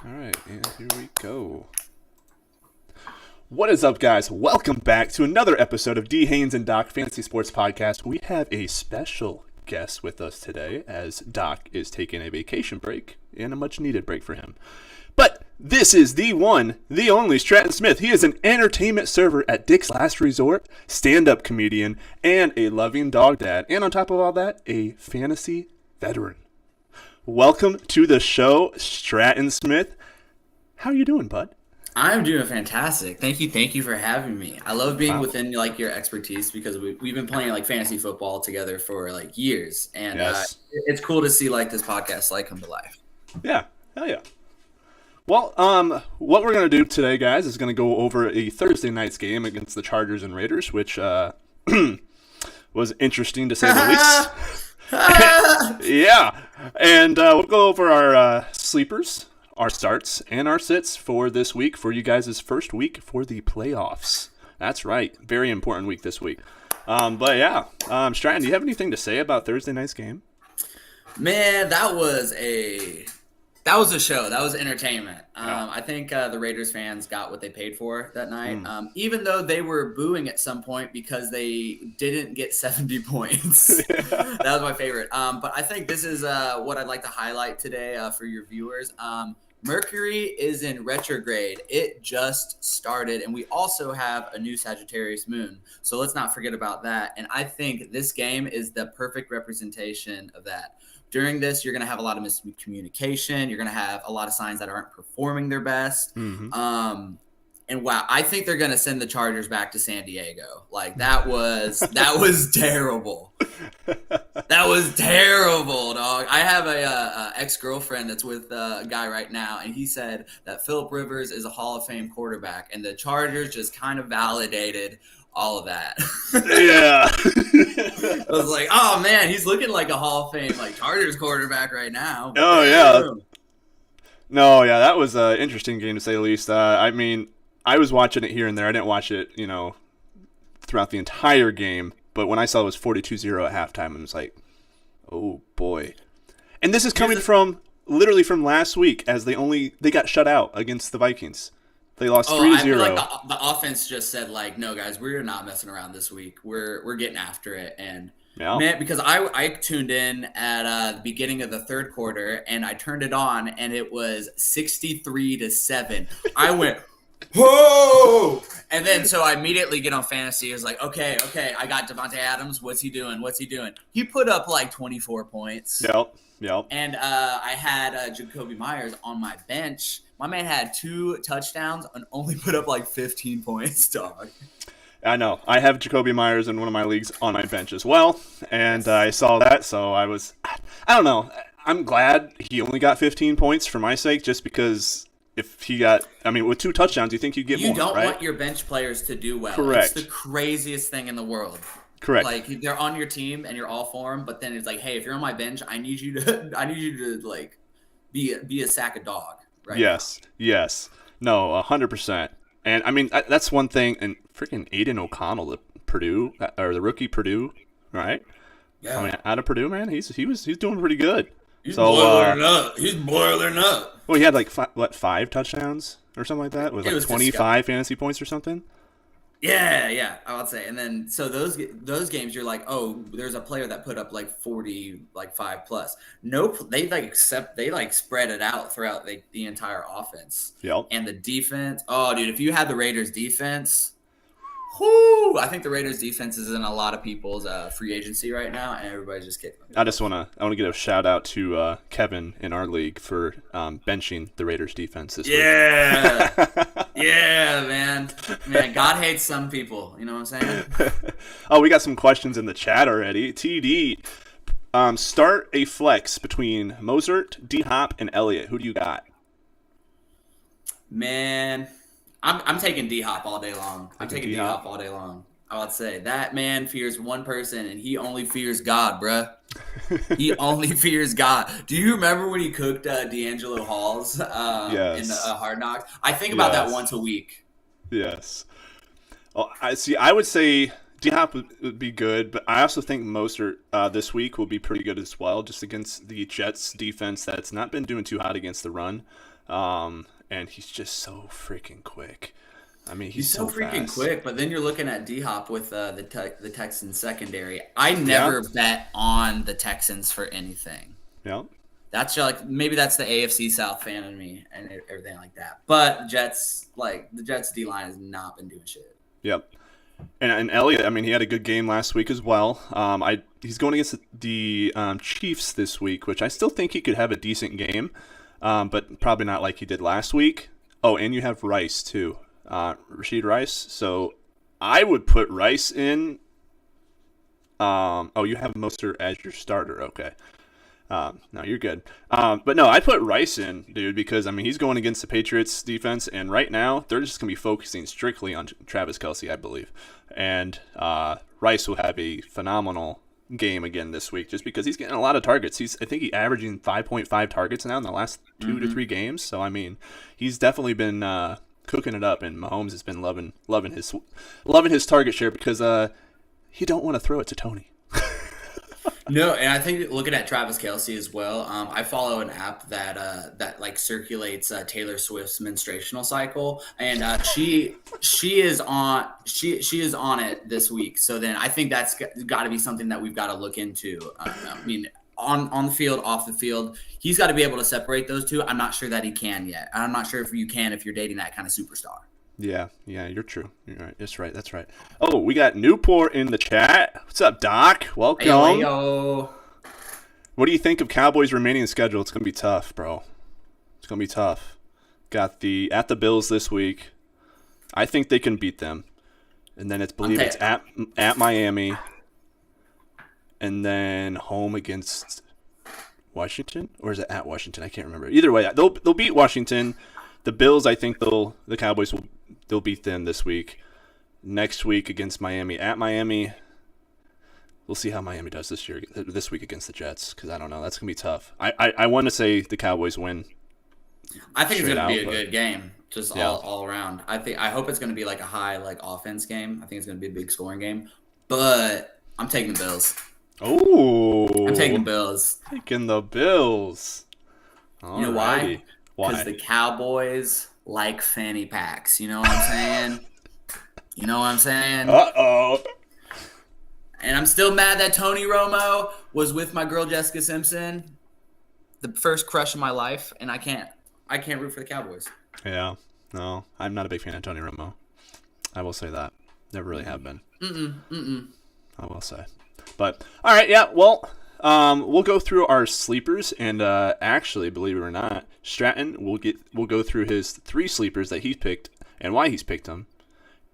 All right, and here we go. What is up, guys? Welcome back to another episode of D. Haynes and Doc Fantasy Sports Podcast. We have a special guest with us today, as Doc is taking a vacation break, and a much-needed break for him. But this is the one, the only Stratton Smith. He is an entertainment server at Dick's Last Resort, stand-up comedian, and a loving dog dad. And on top of all that, a fantasy veteran. Welcome to the show, Stratton Smith. How are you doing, bud? I'm doing fantastic. Thank you for having me. I love being within your expertise because we've been playing fantasy football together for years, and it's cool to see this podcast come to life. Yeah, hell yeah. Well, what we're gonna do today, guys, is gonna go over a Thursday night's game against the Chargers and Raiders, which was interesting to say the least. Yeah, and we'll go over our sleepers, our starts, and our sits for this week, for you guys' first week for the playoffs. That's right. Very important week this week. But yeah, Stratton, do you have anything to say about Thursday night's game? Man, that was a show. That was entertainment. I think the Raiders fans got what they paid for that night, even though they were booing at some point because they didn't get 70 points. That was my favorite. But I think this is what I'd like to highlight today for your viewers. Mercury is in retrograde. It just started, and we also have a new Sagittarius moon. So let's not forget about that. And I think this game is the perfect representation of that. During this, you're going to have a lot of miscommunication. You're going to have a lot of signs that aren't performing their best. Mm-hmm. And wow, I think they're going to send the Chargers back to San Diego. That was terrible. That was terrible, dog. I have a ex-girlfriend that's with a guy right now, and he said that Phillip Rivers is a Hall of Fame quarterback, and the Chargers just kind of validated all of that. Yeah. I was like, oh man, he's looking like a Hall of Fame Chargers quarterback right now. Oh yeah. No, yeah, that was an interesting game to say the least. I mean, I was watching it here and there. I didn't watch it, throughout the entire game. But when I saw it was 42-0 at halftime, I was like, oh boy. And this is coming from literally from last week, as they got shut out against the Vikings. They lost 3-0. I feel like the offense just said no guys, we're not messing around this week. We're getting after it. And man, because I tuned in at the beginning of the third quarter and I turned it on and it was 63-7. I went, whoa! And then so I immediately get on fantasy. I was like, okay, I got Devontae Adams. What's he doing? He put up 24 points. Yep. And I had Jacoby Myers on my bench. My man had 2 touchdowns and only put up 15 points, dog. I know. I have Jacoby Myers in one of my leagues on my bench as well, and I saw that, so I don't know. I'm glad he only got 15 points for my sake, just because if he got, with 2 touchdowns, you think you'd get more, right? You don't want your bench players to do well. Correct. It's the craziest thing in the world. Correct. They're on your team and you're all for them, but then it's hey, if you're on my bench, I need you to be a sack of dog. Right. Yes. No, 100%. And that's one thing. And freaking Aiden O'Connell, the rookie Purdue, right? Yeah. Out of Purdue, man, he's doing pretty good. He's boiling up. He's boiling up. Well, he had 5 touchdowns or something like that. It was 25 fantasy points or something. Yeah, I would say. And then so those games, you're oh, there's a player that put up 40, 5 plus. Nope, they spread it out throughout the entire offense. Yep. And the defense. Oh, dude, if you had the Raiders defense, whoo! I think the Raiders defense is in a lot of people's free agency right now, and everybody's just kidding. I want to give a shout out to Kevin in our league for benching the Raiders defense this week. Yeah, man. God hates some people. You know what I'm saying? Oh, we got some questions in the chat already. TD, start a flex between Mozart, D-Hop, and Elliott. Who do you got? Man, I'm taking D-Hop all day long. I'm taking D-Hop all day long. I would say that man fears one person, and he only fears God, bruh. He only fears God. Do you remember when he cooked D'Angelo Halls yes. in Hard Knocks? I think about that once a week. Yes. Well, I would say D-Hop would be good, but I also think Mostert this week will be pretty good as well, just against the Jets defense that's not been doing too hot against the run. And he's just so freaking quick. I mean, He's he's so so freaking fast. quick, but then you're looking at D-Hop with the Texans secondary. I Yeah. never bet on the Texans for anything. Yeah. That's maybe that's the AFC South fan in me and everything like that. But the Jets D line has not been doing shit. Yep. And Elliott, I mean, he had a good game last week as well. He's going against the Chiefs this week, which I still think he could have a decent game, but probably not like he did last week. Oh, and you have Rice too, Rashid Rice. So I would put Rice in. You have Mostert as your starter. Okay. No, you're good. But no, I put Rice in, dude, because, I mean, he's going against the Patriots defense, and right now they're just going to be focusing strictly on Travis Kelce, I believe. And Rice will have a phenomenal game again this week just because he's getting a lot of targets. I think he's averaging 5.5 targets now in the last 2 to 3 games. So, I mean, he's definitely been cooking it up, and Mahomes has been loving his target share because you don't want to throw it to Tony. No, and I think looking at Travis Kelce as well, I follow an app that like circulates Taylor Swift's menstruational cycle, and she is on it this week. So then I think that's got to be something that we've got to look into. I mean, on the field, off the field, he's got to be able to separate those two. I'm not sure that he can yet. I'm not sure if you can if you're dating that kind of superstar. Yeah, you're true. You're right. That's right. Oh, we got Newport in the chat. What's up, Doc? Welcome. Ayo. What do you think of Cowboys' remaining schedule? It's going to be tough, bro. It's going to be tough. Got at the Bills this week. I think they can beat them. And then it's at Miami. And then home against Washington? Or is it at Washington? I can't remember. Either way, they'll beat Washington. The Bills, I think the Cowboys they'll beat them this week. Next week against Miami, at Miami. We'll see how Miami does this week against the Jets, because I don't know. That's gonna be tough. I want to say the Cowboys win. I think it's gonna be a good game, just all around. I hope it's gonna be like a high offense game. I think it's gonna be a big scoring game, but I'm taking the Bills. Oh, I'm taking the Bills. Taking the Bills. You know why? Because the Cowboys like fanny packs. You know what I'm saying? Uh-oh. And I'm still mad that Tony Romo was with my girl Jessica Simpson, the first crush of my life, and I can't root for the Cowboys. Yeah. No, I'm not a big fan of Tony Romo. I will say that. Never really have been. I will say. But, all right, yeah, well, we'll go through our sleepers, and actually, believe it or not, Stratton we'll go through his 3 sleepers that he's picked and why he's picked them,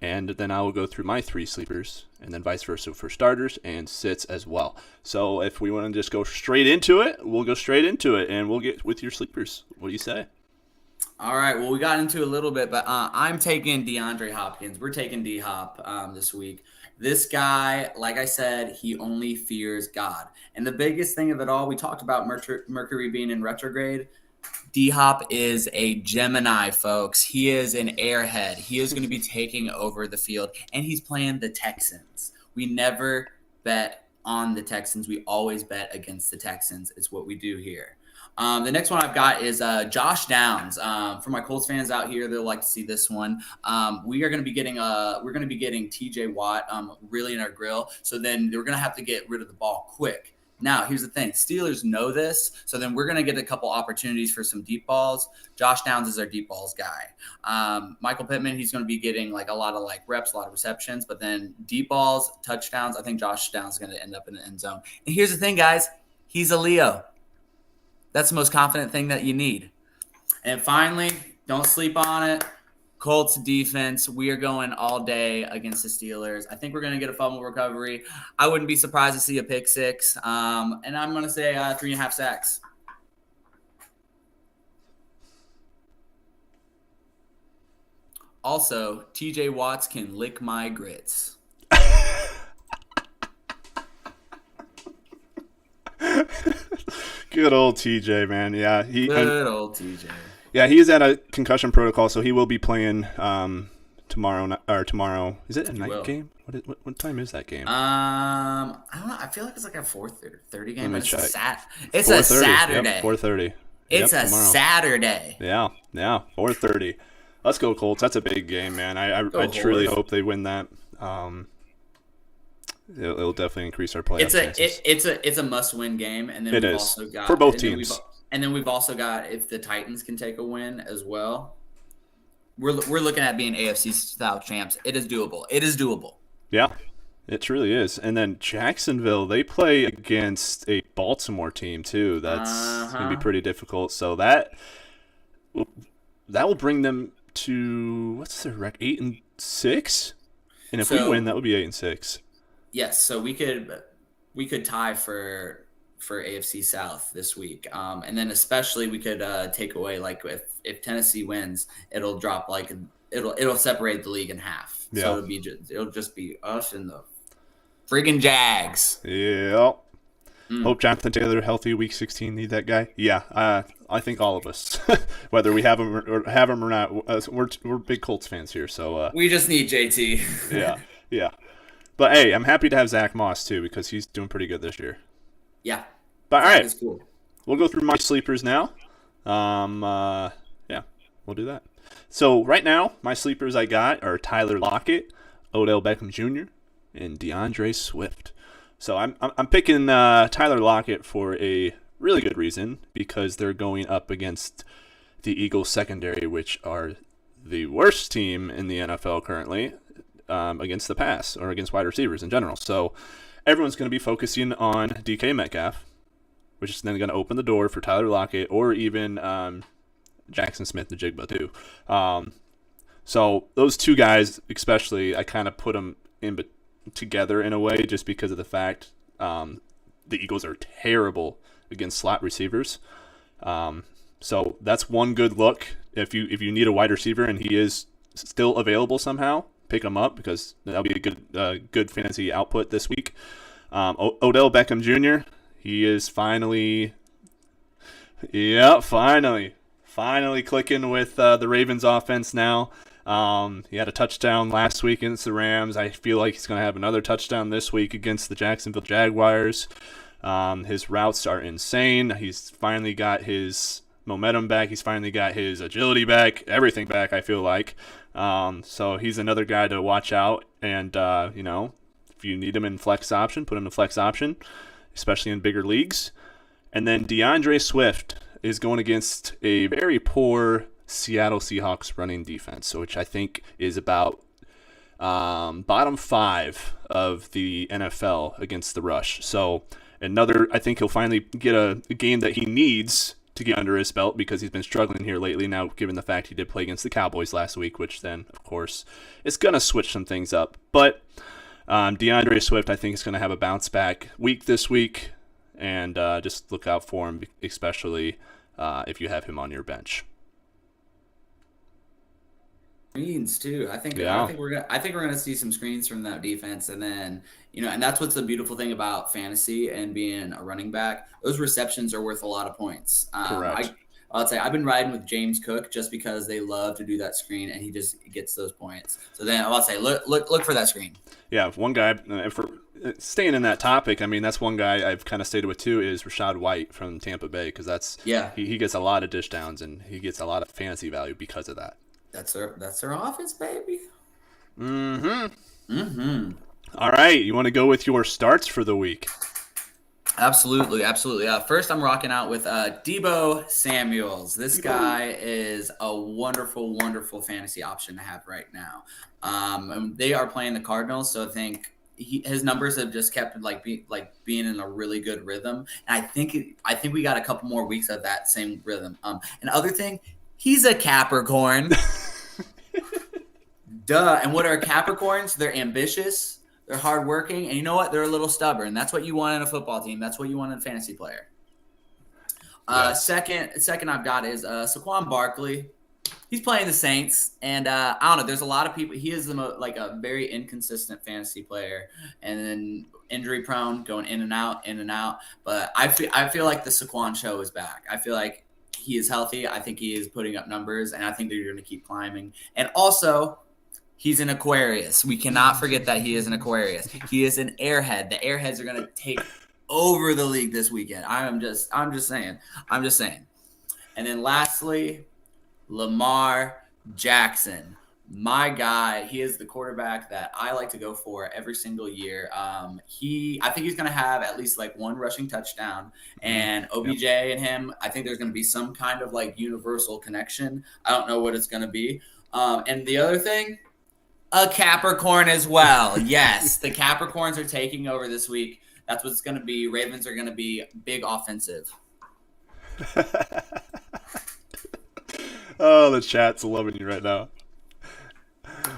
and then I will go through my 3 sleepers, and then vice versa for starters and sits as well. So if we want to just go straight into it, we'll go straight into it, and we'll get with your sleepers. What do you say? All right, well, we got into a little bit, but I'm taking DeAndre Hopkins. We're taking D-Hop this week. This guy, like I said, he only fears God. And the biggest thing of it all, we talked about Mercury being in retrograde. D-Hop is a Gemini, folks. He is an airhead. He is going to be taking over the field, and he's playing the Texans. We never bet on the Texans. We always bet against the Texans. It's what we do here. The next one I've got is Josh Downs. For my Colts fans out here, they'll like to see this one. We're going to be getting T.J. Watt really in our grill. So then we're going to have to get rid of the ball quick. Now, here's the thing. Steelers know this, so then we're going to get a couple opportunities for some deep balls. Josh Downs is our deep balls guy. Michael Pittman, he's going to be getting a lot of reps, a lot of receptions, but then deep balls, touchdowns, I think Josh Downs is going to end up in the end zone. And here's the thing, guys. He's a Leo. That's the most confident thing that you need. And finally, don't sleep on it. Colts defense, we are going all day against the Steelers. I think we're going to get a fumble recovery. I wouldn't be surprised to see a pick 6. And I'm going to say 3.5 sacks. Also, TJ Watts can lick my grits. Good old TJ, man. Yeah, Good old TJ. Yeah, he is at a concussion protocol, so he will be playing tomorrow. Tomorrow, is it a night game? What time is that game? I don't know. I feel like it's a 4:30 game. Let me check. It's a Saturday. Yep, 4:30. It's Yep, a tomorrow. Saturday. Yeah, 4:30. Let's go Colts. That's a big game, man. I Go truly Horse. hope they win that. It'll definitely increase our playoff It's a chances. it's a must-win game, and then It we've is also for got both teams. we've also got if the Titans can take a win as well. We're looking at being AFC South champs. It is doable. It is doable. Yeah, it truly is. And then Jacksonville, they play against a Baltimore team too. That's gonna be Uh-huh. pretty difficult. So that will bring them to what's their record? 8-6. And if we win, So that would be 8-6. yes, so we could tie for AFC South this week, and then especially we could take away like if Tennessee wins, it'll drop like it'll separate the league in half. Yeah. So it'll just be us and the friggin' Jags. Yeah. Hope Jonathan Taylor healthy week 16. Need that guy. Yeah. I think all of us, whether we have him or not, we're big Colts fans here. So We just need JT. yeah. But hey, I'm happy to have Zach Moss too because he's doing pretty good this year. Yeah, But all that right, is cool. we'll go through my sleepers now. Yeah, we'll do that. So right now, my sleepers I got are Tyler Lockett, Odell Beckham Jr., and DeAndre Swift. So I'm picking Tyler Lockett for a really good reason because they're going up against the Eagles secondary, which are the worst team in the NFL currently against the pass or against wide receivers in general. So everyone's going to be focusing on DK Metcalf, which is then going to open the door for Tyler Lockett or even Jackson Smith-Njigba too. So those two guys, especially, I kind of put them together in a way just because of the fact the Eagles are terrible against slot receivers. So that's one good look. If you need a wide receiver and he is still available somehow, pick him up because that'll be a good fantasy output this week. Odell Beckham Jr., he is finally clicking with the Ravens offense now. He had a touchdown last week against the Rams. I feel like he's going to have another touchdown this week against the Jacksonville Jaguars. His routes are insane. He's finally got his momentum back. He's finally got his agility back, everything back, I feel like. So he's another guy to watch out. And, if you need him in flex option, put him in flex option, especially in bigger leagues. And then DeAndre Swift is going against a very poor Seattle Seahawks running defense, which I think is about bottom 5 of the NFL against the rush. So I think he'll finally get a game that he needs to get under his belt because he's been struggling here lately now, given the fact he did play against the Cowboys last week, which then, of course, is going to switch some things up. But DeAndre Swift, I think, is going to have a bounce back week this week, and just look out for him, especially if you have him on your bench. Screens too. I think we're gonna see some screens from that defense, and then and that's what's the beautiful thing about fantasy and being a running back. Those receptions are worth a lot of points. Correct. I'll say I've been riding with James Cook just because they love to do that screen, and he just gets those points. So then I'll say look for that screen. Yeah, one guy. If we're staying in that topic, I mean that's one guy I've kind of stayed with too is Rachaad White from Tampa Bay because he gets a lot of dish downs and he gets a lot of fantasy value because of that. That's their offense, baby. All right, you want to go with your starts for the week? Absolutely. First, I'm rocking out with Deebo Samuels. This guy is a wonderful, wonderful fantasy option to have right now. And they are playing the Cardinals, so I think his numbers have just kept being in a really good rhythm. And I think we got a couple more weeks of that same rhythm. And other thing, he's a Capricorn. Duh. And what are Capricorns? They're ambitious. They're hardworking, and you know what? They're a little stubborn. That's what you want in a football team. That's what you want in a fantasy player. Yes. Second I've got is Saquon Barkley. He's playing the Saints, and I don't know. There's a lot of people. He is a very inconsistent fantasy player, and then injury prone, going in and out. But I feel like the Saquon show is back. I feel like he is healthy. I think he is putting up numbers, and I think they're going to keep climbing. And also, he's an Aquarius. We cannot forget that he is an Aquarius. He is an airhead. The airheads are going to take over the league this weekend. I'm just saying. And then lastly, Lamar Jackson. My guy, he is the quarterback that I like to go for every single year. I think he's going to have at least like one rushing touchdown, and OBJ and him, I think there's going to be some kind of like universal connection. I don't know what it's going to be. And the other thing, a Capricorn as well. Yes, the Capricorns are taking over this week. That's what it's going to be. Ravens are going to be big offensive. Oh, the chat's loving you right now.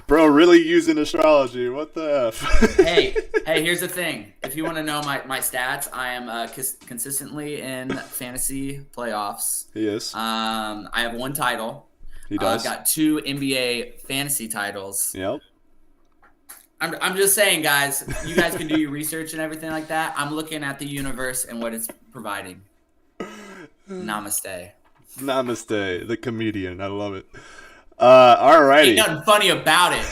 Bro, really using astrology. What the F? hey, here's the thing. If you want to know my stats, I am consistently in fantasy playoffs. He is. I have one title. He does. I've got 2 NBA fantasy titles. Yep. I'm just saying, guys, you guys can do your research and everything like that. I'm looking at the universe and what it's providing. Namaste. Namaste, the comedian. I love it. All righty. Ain't nothing funny about it.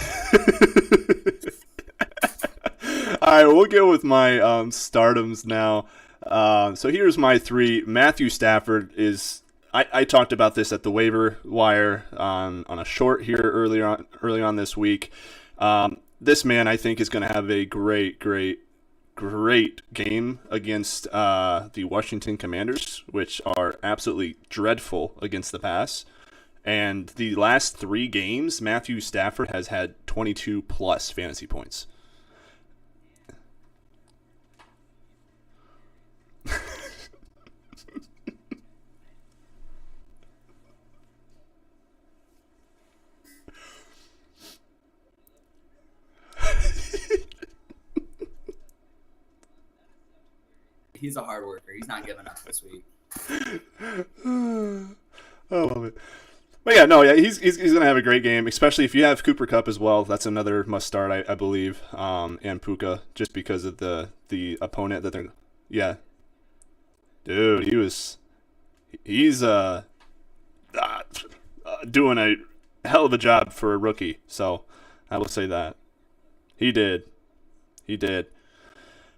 All right, we'll go with my stardoms now. So here's my 3. Matthew Stafford is. I talked about this at the waiver wire on a short here early on this week. This man, I think, is going to have a great game against the Washington Commanders, which are absolutely dreadful against the pass. And the last 3 games, Matthew Stafford has had 22 plus fantasy points. He's a hard worker. He's not giving up this week. I love it. But yeah, he's gonna have a great game, especially if you have Cooper Kupp as well. That's another must start, I believe, and Puka, just because of the opponent that they're. Yeah, dude, he's doing a hell of a job for a rookie. So I will say that he did.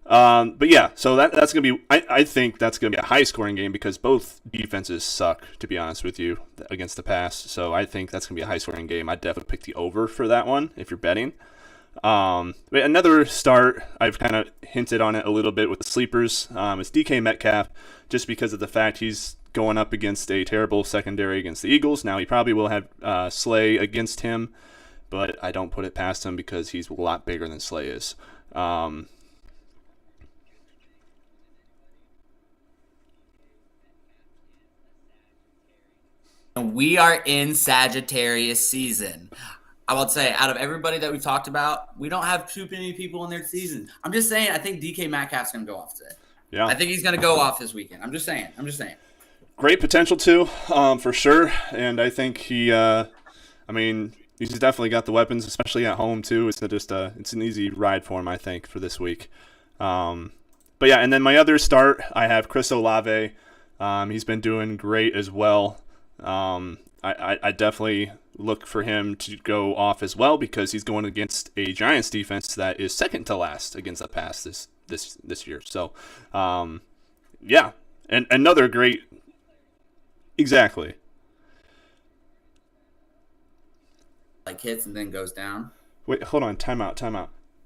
But yeah, so that's going to be, I think that's going to be a high-scoring game because both defenses suck, to be honest with you, against the pass. So I think that's going to be a high-scoring game. I'd definitely pick the over for that one if you're betting. But another start, I've kind of hinted on it a little bit with the sleepers, is DK Metcalf, just because of the fact he's going up against a terrible secondary against the Eagles. Now, he probably will have Slay against him, but I don't put it past him because he's a lot bigger than Slay is. We are in Sagittarius season. I would say out of everybody that we've talked about, we don't have too many people in their season. I'm just saying, I think DK Metcalf's going to go off today. Yeah. I think he's going to go off this weekend. I'm just saying. Great potential too, for sure. And I think he's definitely got the weapons, especially at home too. It's it's an easy ride for him, I think, for this week. But yeah, and then my other start, I have Chris Olave. He's been doing great as well. I definitely look for him to go off as well because he's going against a Giants defense that is second to last against the pass this year. So, yeah, and another great, exactly. Like hits and then goes down. Wait, hold on, time out.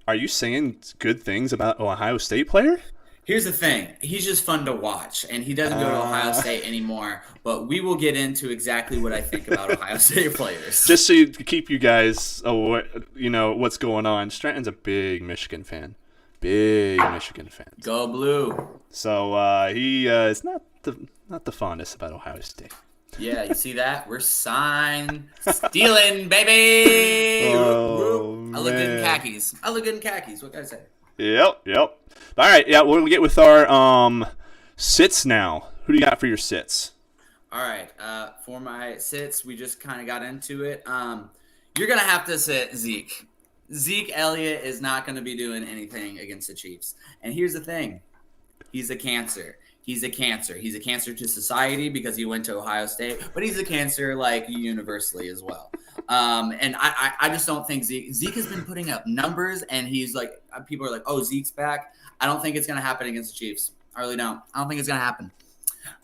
Are you saying good things about an Ohio State player? Here's the thing. He's just fun to watch, and he doesn't go to Ohio State anymore. But we will get into exactly what I think about Ohio State players. Just so you keep you guys aware, what's going on. Stratton's a big Michigan fan. Go Blue. So he is not the fondest about Ohio State. Yeah, you see that? We're stealing, baby. Oh, I look good in khakis. What can I say? Yep. All right, yeah, we'll get with our sits now. Who do you got for your sits? All right, for my sits, we just kind of got into it. You're going to have to sit Zeke. Zeke Elliott is not going to be doing anything against the Chiefs. And here's the thing. He's a cancer. He's a cancer to society because he went to Ohio State, but he's a cancer like universally as well. And I just don't think Zeke has been putting up numbers, and he's like, people are like, oh, Zeke's back. I don't think it's going to happen against the Chiefs. I really don't. I don't think it's going to happen.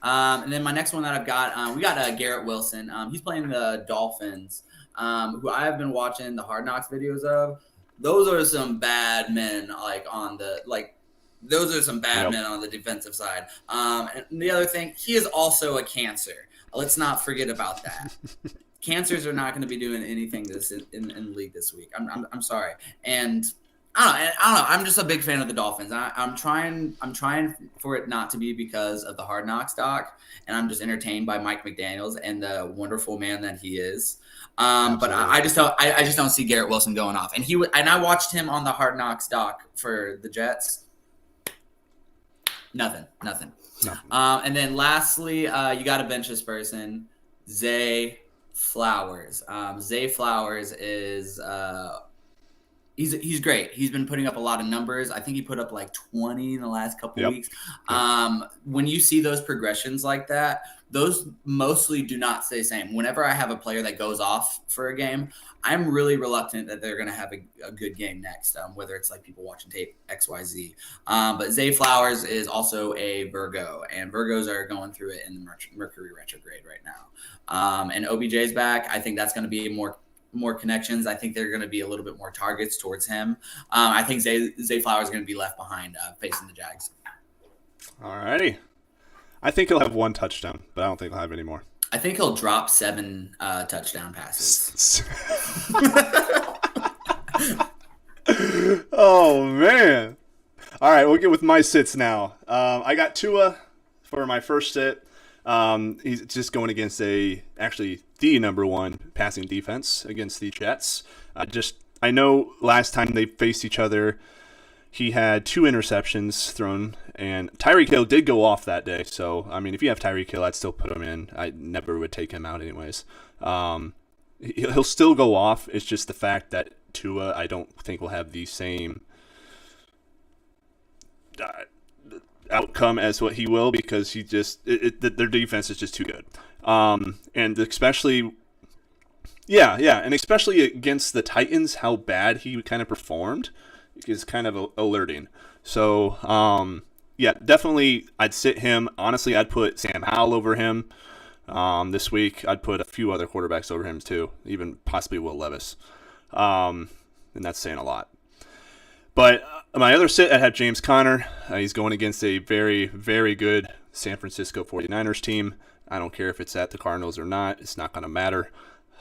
And then my next one that I've got, we got Garrett Wilson. He's playing the Dolphins, who I have been watching the Hard Knocks videos of. Those are some bad men, those are some bad men on the defensive side. And the other thing, he is also a cancer. Let's not forget about that. Cancers are not going to be doing anything in the league this week. I'm sorry. And I don't know. I'm just a big fan of the Dolphins. I'm trying for it not to be because of the Hard Knocks doc, and I'm just entertained by Mike McDaniels and the wonderful man that he is. But I just don't see Garrett Wilson going off. And I watched him on the Hard Knocks doc for the Jets. Nothing. And then lastly, you got to bench this person, Zay Flowers. Zay Flowers is he's great. He's been putting up a lot of numbers. I think he put up like 20 in the last couple of weeks. When you see those progressions like that, those mostly do not stay the same. Whenever I have a player that goes off for a game, I'm really reluctant that they're going to have a good game next, whether it's like people watching tape, XYZ. But Zay Flowers is also a Virgo, and Virgos are going through it in the Mercury retrograde right now. And OBJ's back. I think that's going to be more connections. I think there are going to be a little bit more targets towards him. I think Zay Flowers is going to be left behind facing the Jags. All righty. I think he'll have one touchdown, but I don't think he'll have any more. I think he'll drop 7 touchdown passes. Oh, man. All right, we'll get with my sits now. I got Tua for my first sit. He's just going against the number 1 passing defense against the Jets. I know last time they faced each other, he had 2 interceptions thrown, and Tyreek Hill did go off that day. So, I mean, if you have Tyreek Hill, I'd still put him in. I never would take him out anyways. He'll still go off. It's just the fact that Tua, I don't think, will have the same outcome as what he will, because their defense is just too good. And especially against the Titans, how bad he kind of performed is kind of alerting. So, definitely I'd sit him. Honestly, I'd put Sam Howell over him this week. I'd put a few other quarterbacks over him too, even possibly Will Levis. And that's saying a lot. But my other sit, I have James Conner. He's going against a very, very good San Francisco 49ers team. I don't care if it's at the Cardinals or not. It's not going to matter.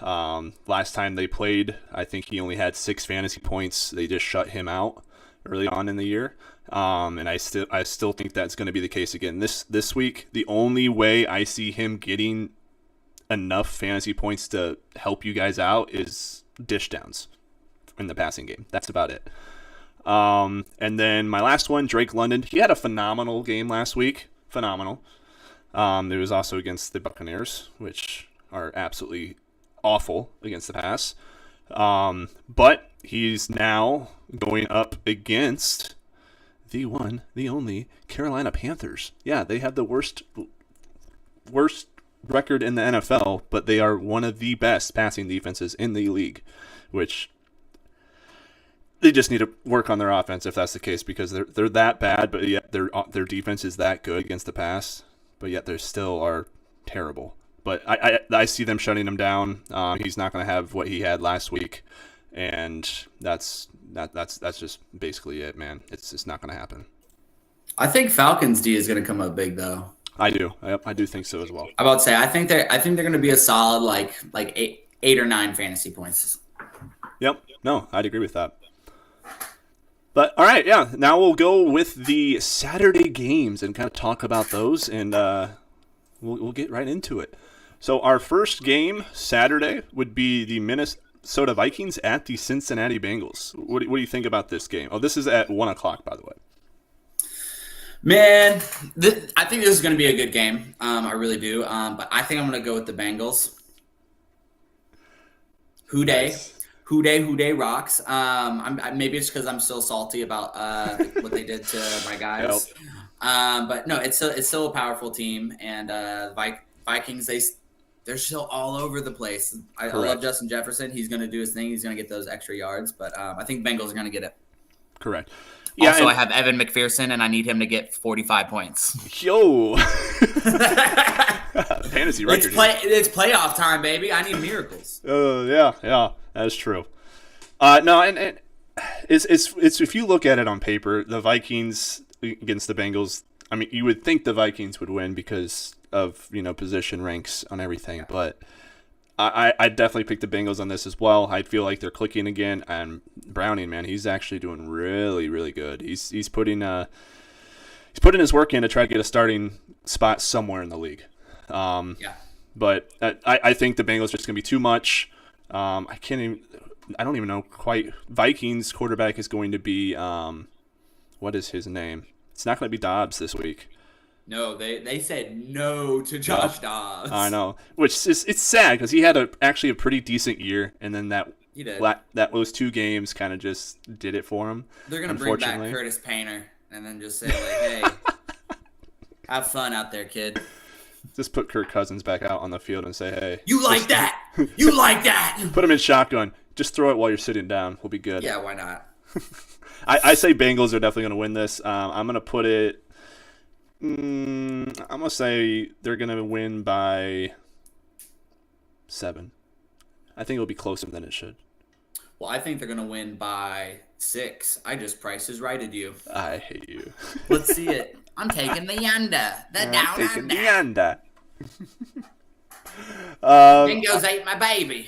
Last time they played, I think he only had 6 fantasy points. They just shut him out early on in the year. And I still think that's going to be the case again this week. The only way I see him getting enough fantasy points to help you guys out is dish downs in the passing game. That's about it. And then my last one, Drake London. He had a phenomenal game last week. Phenomenal. It was also against the Buccaneers, which are absolutely awful against the pass. But he's now going up against the one, the only Carolina Panthers. Yeah, they have the worst record in the NFL, but they are one of the best passing defenses in the league, which they just need to work on their offense if that's the case, because they're that bad, but yet their defense is that good against the pass, but yet they still are terrible. But I see them shutting him down. He's not going to have what he had last week, and that's just basically it, man. It's just not going to happen. I think Falcons D is going to come up big though. I do. I do think so as well. I'm about to say I think they're going to be a solid like 8 or 9 fantasy points. Yep. No, I'd agree with that. But all right, yeah. Now we'll go with the Saturday games and kind of talk about those, and we'll get right into it. So our first game Saturday would be the Minnesota Vikings at the Cincinnati Bengals. What do you think about this game? Oh, this is at 1:00, by the way. Man, I think this is going to be a good game. I really do. But I think I'm going to go with the Bengals. Who day? Nice. Who day rocks. Maybe it's because I'm still salty about what they did to my guys. Yep. But no, it's still a powerful team, and Vikings they're still all over the place. I love Justin Jefferson. He's going to do his thing. He's going to get those extra yards, but I think Bengals are going to get it. Correct. Yeah, Also, I have Evan McPherson, and I need him to get 45 points. Yo. Fantasy record. It's playoff time, baby. I need miracles. Yeah, that's true. No, and it's if you look at it on paper, the Vikings against the Bengals. I mean, you would think the Vikings would win because of position ranks on everything, but I definitely picked the Bengals on this as well. I feel like they're clicking again, and Browning, man, he's actually doing really, really good. He's putting his work in to try to get a starting spot somewhere in the league. But I think the Bengals are just going to be too much. I don't even know quite. Vikings quarterback is going to be what is his name? It's not going to be Dobbs this week. No, they said no to Josh Dobbs. I know, which it's sad because he had actually a pretty decent year, and then those 2 games kind of just did it for him. They're gonna bring back Curtis Painter and then just say like, "Hey, have fun out there, kid." Just put Kirk Cousins back out on the field and say, "Hey, you like that? You like that?" Put him in shotgun. Just throw it while you're sitting down. We'll be good. Yeah, why not? I say Bengals are definitely going to win this. I'm going to put it. I'm going to say they're going to win by 7. I think it'll be closer than it should. Well, I think they're going to win by 6. I just Price is Righted you. I hate you. Let's see it. I'm taking the under. The down taking under. The under. Dingoes ate my baby.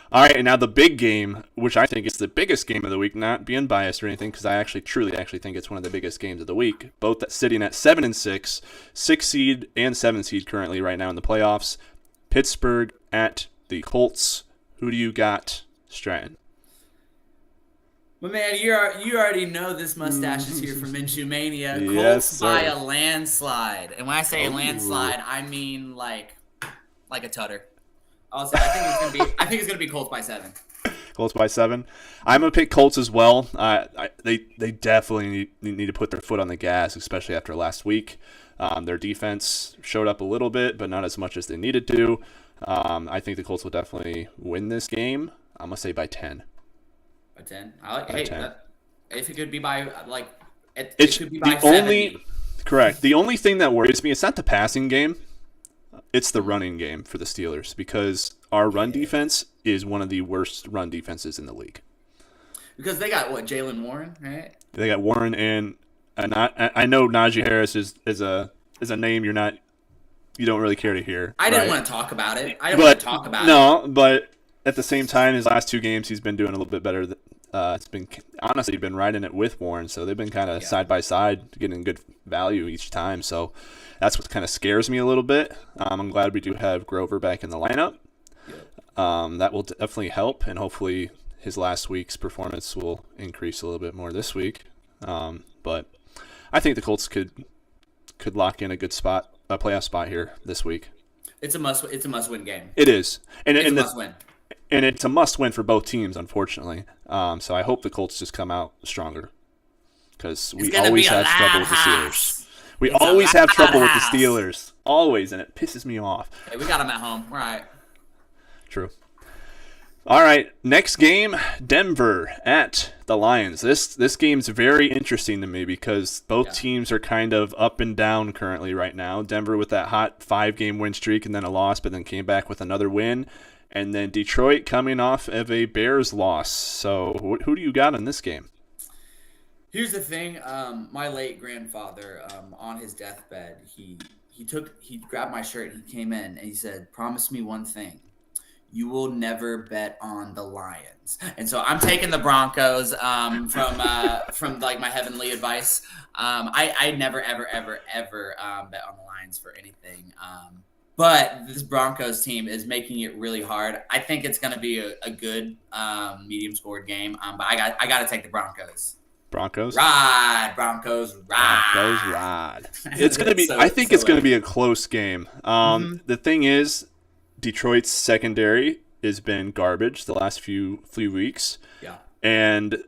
All right, and now the big game, which I think is the biggest game of the week, not being biased or anything, because I truly think it's one of the biggest games of the week. Both sitting at 7 and 6, 6 seed and 7 seed currently right now in the playoffs. Pittsburgh at the Colts. Who do you got, Stratton? Well, man, you already know this mustache is here for Minshew Mania. Yes, Colts by a landslide, and when I say a landslide, I mean like a tutter. Also, I think it's gonna be Colts by 7. Colts by 7. I'm gonna pick Colts as well. They definitely need to put their foot on the gas, especially after last week. Their defense showed up a little bit, but not as much as they needed to. I think the Colts will definitely win this game. I'm gonna say by 10. By 10. By 10. If it could be by it could be by the 70. Correct. The only thing that worries me, it's not the passing game. It's the running game for the Steelers because our run defense is one of the worst run defenses in the league. Because they got Jaylen Warren, right? They got Warren and I know Najee Harris is a name you don't really care to hear. I didn't want to talk about it. But at the same time, his last 2 games he's been doing a little bit better. It's been riding it with Warren, so they've been kind of side by side, getting good value each time. So that's what kind of scares me a little bit. I'm glad we do have Grover back in the lineup. That will definitely help, and hopefully his last week's performance will increase a little bit more this week. But I think the Colts could lock in a good spot, a playoff spot here this week. It's a must-win game. It is, it's a must-win. And it's a must-win for both teams, unfortunately. So I hope the Colts just come out stronger because we always have trouble with the Steelers. We always have trouble with the Steelers. Always, and it pisses me off. Hey, we got them at home. We're all right. True. All right, next game, Denver at the Lions. This game's very interesting to me because both teams are kind of up and down currently right now. Denver with that hot 5-game win streak and then a loss, but then came back with another win. And then Detroit coming off of a Bears loss. So who do you got in this game? Here's the thing. My late grandfather, on his deathbed, he grabbed my shirt. He came in and he said, "Promise me one thing. You will never bet on the Lions." And so I'm taking the Broncos from like my heavenly advice. I never, ever, ever, ever bet on the Lions for anything. But this Broncos team is making it really hard. I think it's going to be a good medium-scored game. But I got to take the Broncos. Broncos? Broncos ride. It's going to be. I think it's going to be a close game. The thing is, Detroit's secondary has been garbage the last few weeks. Yeah. And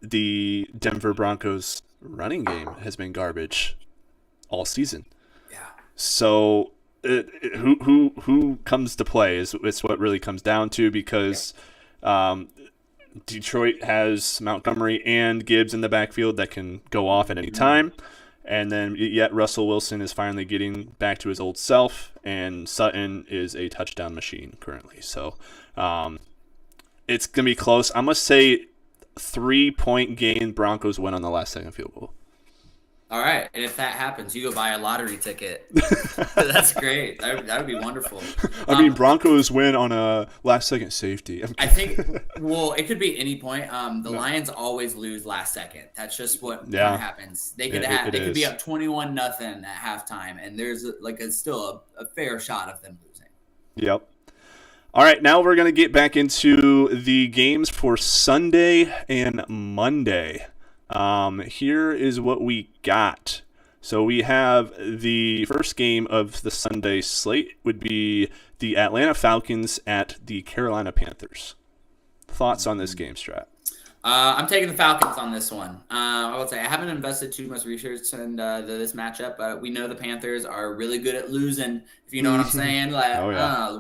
the Denver Broncos running game has been garbage all season. Yeah. So who comes to play is what really comes down to because Detroit has Montgomery and Gibbs in the backfield that can go off at any time. And then yet Russell Wilson is finally getting back to his old self, and Sutton is a touchdown machine currently. So it's going to be close. I'm going to say 3-point gain. Broncos win on the last second field goal. All right, and if that happens, you go buy a lottery ticket. That's great. That would be wonderful. I mean, Broncos win on a last-second safety. I think, well, it could be any point. The Lions always lose last second. That's just what happens. They could they could be up 21-0 at halftime, and there's still a fair shot of them losing. Yep. All right, now we're going to get back into the games for Sunday and Monday. Here is what we got. So we have the first game of the Sunday slate would be the Atlanta Falcons at the Carolina Panthers. Thoughts on this game, Strat? I'm taking the Falcons on this one. I would say I haven't invested too much research in this matchup, but we know the Panthers are really good at losing, if you know what I'm saying.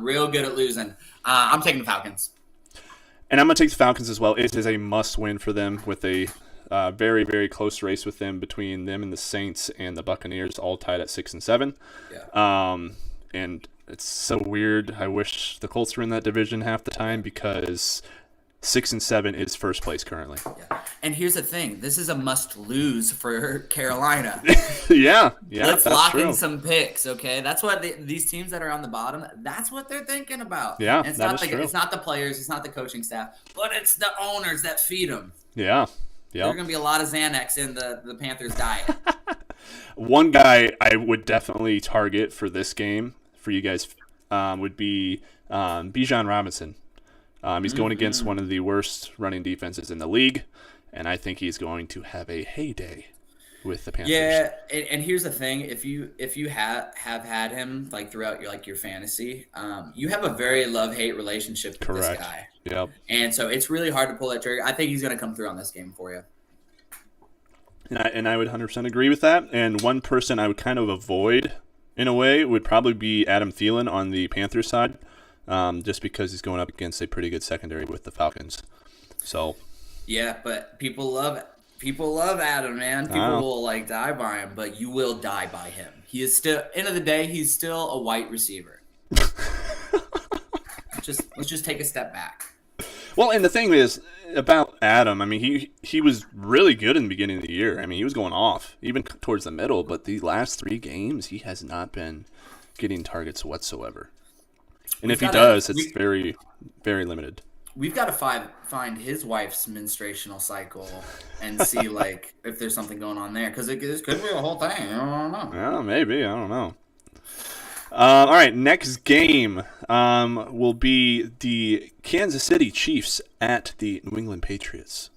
Real good at losing. I'm taking the Falcons. And I'm going to take the Falcons as well. It is a must-win for them with a very, very close race with them between them and the Saints and the Buccaneers, all tied at 6 and 7. Yeah. And it's so weird. I wish the Colts were in that division half the time because 6 and 7 is first place currently. Yeah. And here's the thing: this is a must-lose for Carolina. yeah. Let's lock in some picks, okay? That's what these teams that are on the bottom. That's what they're thinking about. Yeah, and it's not the players, it's not the coaching staff, but it's the owners that feed them. Yeah. There's going to be a lot of Xanax in the Panthers' diet. One guy I would definitely target for this game for you guys would be Bijan Robinson. He's going against one of the worst running defenses in the league, and I think he's going to have a heyday with the Panthers. Yeah, and here's the thing: if you have had him throughout your fantasy, you have a very love-hate relationship with this guy. Yep. And so it's really hard to pull that trigger. I think he's going to come through on this game for you. And I would 100% agree with that. And one person I would kind of avoid in a way would probably be Adam Thielen on the Panthers side, just because he's going up against a pretty good secondary with the Falcons. So. Yeah, but people love Adam, man. People will die by him, but you will die by him. He is still, end of the day, he's still a white receiver. Let's just take a step back. Well, and the thing is about Adam, I mean, he was really good in the beginning of the year. I mean, he was going off, even towards the middle, but the last 3 games, he has not been getting targets whatsoever. And if he does, it's very, very limited. We've got to find his wife's menstruational cycle and see if there's something going on there, because this could be a whole thing. I don't know. Yeah, maybe. I don't know. All right, next game will be the Kansas City Chiefs at the New England Patriots.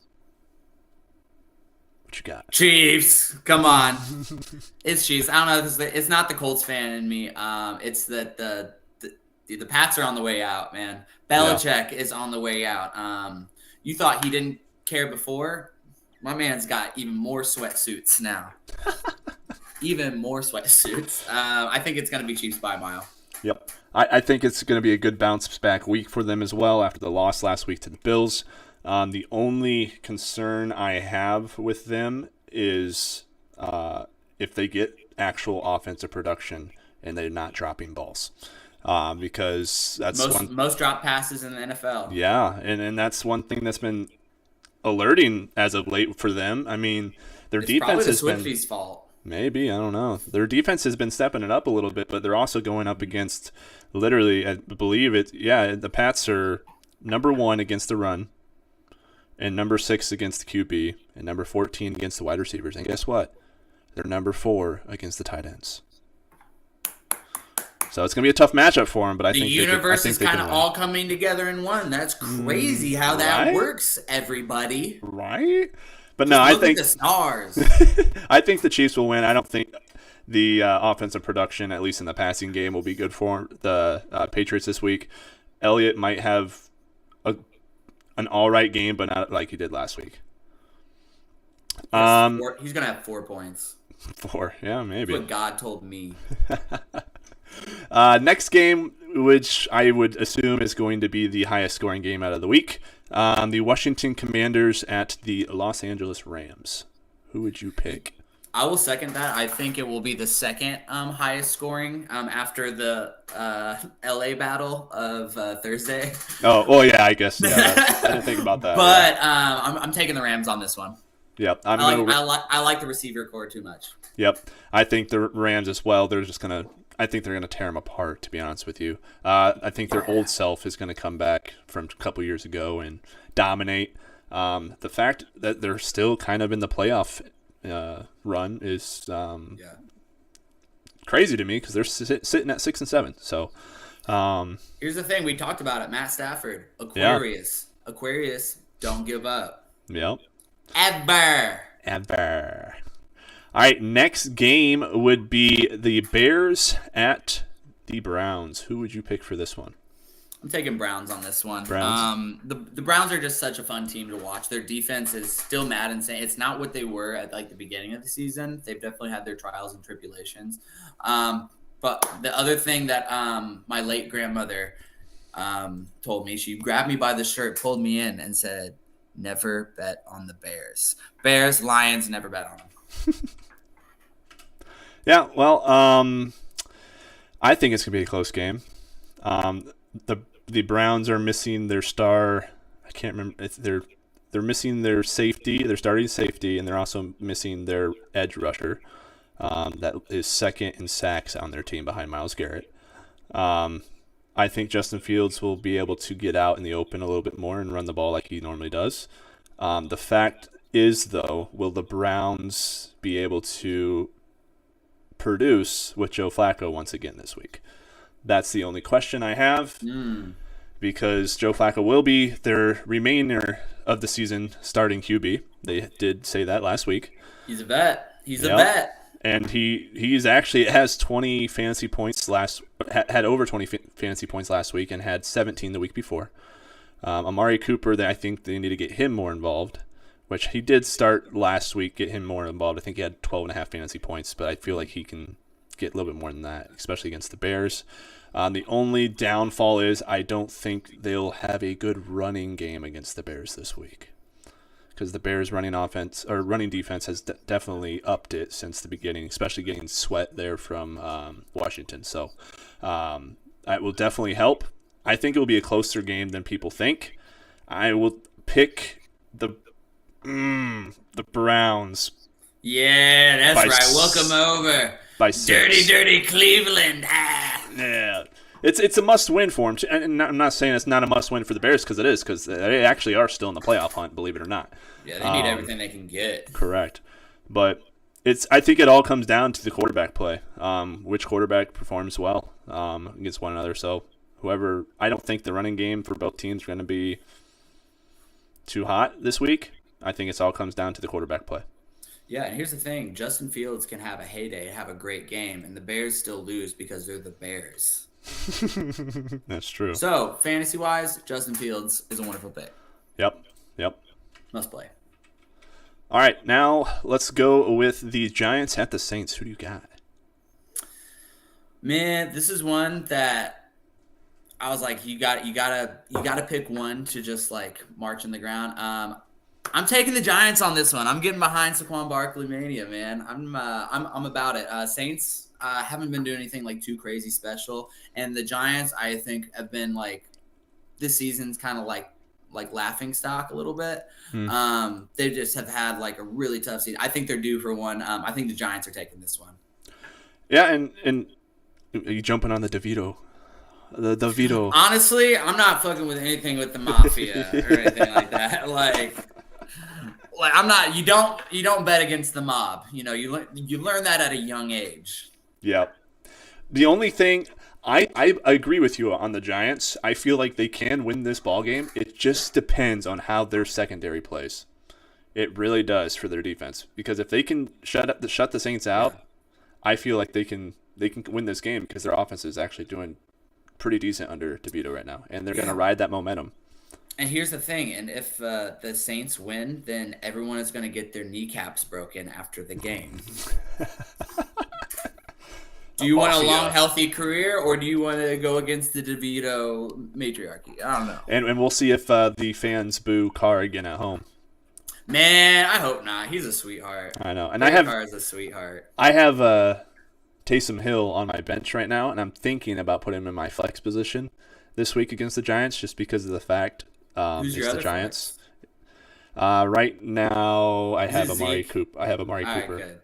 What you got? Chiefs, come on. It's Chiefs. I don't know. It's not the Colts fan in me. It's that the Pats are on the way out, man. Belichick is on the way out. You thought he didn't care before? My man's got even more sweatsuits now. Even more sweatsuits. I think it's going to be Chiefs by a mile. Yep. I think it's going to be a good bounce back week for them as well after the loss last week to the Bills. The only concern I have with them is if they get actual offensive production and they're not dropping balls. Because that's most drop passes in the NFL. Yeah, and that's one thing that's been alerting as of late for them. I mean, their defense has been Swifties' fault. Maybe, I don't know. Their defense has been stepping it up a little bit, but they're also going up against literally, I believe it. Yeah, the Pats are number 1 against the run, and number 6 against the QB, and number 14 against the wide receivers. And guess what? They're number 4 against the tight ends. So it's going to be a tough matchup for them, but I think the universe is kind of all coming together in one. That's crazy how that works, everybody. Right? But no, I think the stars. I think the Chiefs will win. I don't think the offensive production, at least in the passing game, will be good for the Patriots this week. Elliott might have an all right game, but not like he did last week. He's going to have 4 points. 4, yeah, maybe. That's what God told me. Next game which I would assume is going to be the highest scoring game out of the week. The Washington Commanders at the Los Angeles Rams. Who would you pick? I will second that. I think it will be the second highest scoring after the LA battle of Thursday. Oh, yeah, I guess. Yeah, I didn't think about that. But I'm taking the Rams on this one. Yep, I like the receiver core too much. Yep, I think the Rams as well. I think they're gonna tear them apart. To be honest with you, I think their old self is gonna come back from a couple years ago and dominate. The fact that they're still kind of in the playoff run is crazy to me because they're sitting at 6-7. So here's the thing: we talked about it. Matt Stafford, Aquarius, don't give up. Yep. Ever. All right, next game would be the Bears at the Browns. Who would you pick for this one? I'm taking Browns on this one. Browns. The Browns are just such a fun team to watch. Their defense is still mad insane. It's not what they were at like the beginning of the season. They've definitely had their trials and tribulations. But the other thing that my late grandmother told me, she grabbed me by the shirt, pulled me in, and said, "Never bet on the Bears. Bears, Lions, never bet on them." Yeah, well, I think it's gonna be a close game. The Browns are missing their star. I can't remember. They're missing their safety, their starting safety, and they're also missing their edge rusher. That is second in sacks on their team behind Myles Garrett. I think Justin Fields will be able to get out in the open a little bit more and run the ball like he normally does. The fact is, though, will the Browns be able to produce with Joe Flacco once again this week? That's the only question I have, because Joe Flacco will be their remainder of the season starting QB. They did say that last week. He's a vet. He's a vet. And he's actually has 20 fantasy points had over 20 fantasy points last week and had 17 the week before. Amari Cooper, I think they need to get him more involved, which he did start last week, get him more involved. I think he had 12.5 fantasy points, but I feel like he can get a little bit more than that, especially against the Bears. The only downfall is I don't think they'll have a good running game against the Bears this week, because the Bears' running defense has definitely upped it since the beginning, especially getting Sweat there from Washington. So that will definitely help. I think it will be a closer game than people think. I will pick the Browns. Yeah, that's right. Welcome over. By 6. Dirty Cleveland. Yeah. It's a must-win for them. And I'm not saying it's not a must-win for the Bears, because it is, because they actually are still in the playoff hunt, believe it or not. Yeah, they need everything they can get. Correct. But I think it all comes down to the quarterback play, which quarterback performs well against one another. So I don't think the running game for both teams are going to be too hot this week. I think it all comes down to the quarterback play. Yeah, and here's the thing. Justin Fields can have a heyday, have a great game, and the Bears still lose because they're the Bears. That's true. So, fantasy-wise, Justin Fields is a wonderful pick. Yep. Must play. All right, now let's go with the Giants at the Saints. Who do you got? Man, this is one that I was like, you gotta pick one to just like march in the ground. I'm taking the Giants on this one. I'm getting behind Saquon Barkley mania, man. I'm about it. Saints haven't been doing anything like too crazy special, and the Giants, I think, have been like this season's kind of like laughing stock a little bit. They just have had like a really tough season. I think they're due for one. I think the Giants are taking this one. Yeah, and are you jumping on the DeVito? The DeVito. Honestly, I'm not fucking with anything with the mafia or anything like that. Like I'm not. You don't bet against the mob. You know, you learn that at a young age. Yeah. The only thing I agree with you on the Giants. I feel like they can win this ball game. It just depends on how their secondary plays. It really does for their defense, because if they can shut the Saints out, I feel like they can win this game, because their offense is actually doing pretty decent under DeVito right now, and they're going to ride that momentum. And here's the thing, and if the Saints win, then everyone is going to get their kneecaps broken after the game. Do you want a long, healthy career, or do you want to go against the DeVito matriarchy? I don't know. And we'll see if the fans boo Carr again at home. Man, I hope not. He's a sweetheart. I know. And Carr is a sweetheart. I have Taysom Hill on my bench right now, and I'm thinking about putting him in my flex position this week against the Giants, just because of the fact Who's your it's other the Giants. Right now, I have Amari Zeke? Cooper. I have Amari All right, Cooper. good.